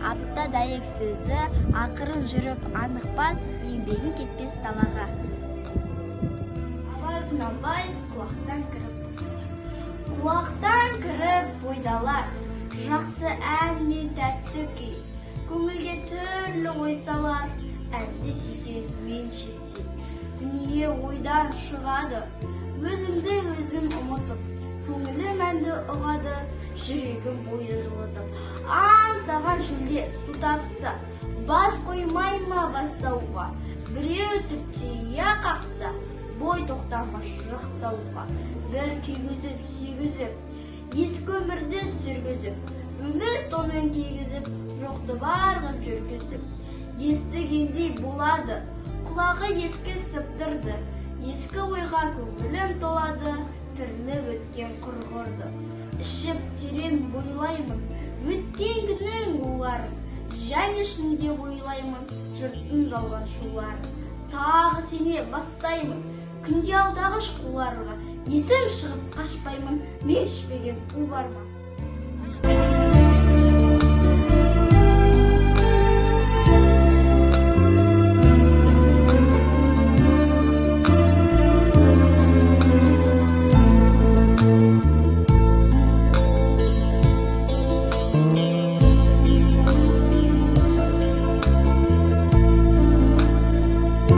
апта дайек сөзі, ақырын жүріп анықпас, еңбегін кетпес далаға. Абай Құнанбаев құлақтан кіріп. Құлақтан кіріп бойдалар, жақсы ән мен тәтті күй, көңілге түрлі ой салар, әнді сүйсең мен шешсең. Дүние ойдан шығады, өзімді өзім ұмытып, көңілім әнді ұғады, жүрегім бойды жылытып. Аңсаған шөлде су тапса, бас қоймай ма бастауға, біреу түртсе я қақса, бой тоқтамаш жақсауға. Бір күйгізіп, сүйгізіп, ескі өмірді сүргізіп, өмір тонын кигізіп, жоқты барғып жүргізіп. Естігендей болады, құлағы ескі сыптырды, ескі ойға көңілім толады, тіріліп өткен құрғырды. Ішіп терең бойлаймын, өткен күннің оларын, және ішінде ойлаймын, жұрттың жалған шуларын. Тағы сене бастаймын, күнде алдағы шқуларға, есім шығып қашпаймын, мен ішпеген у бар ма?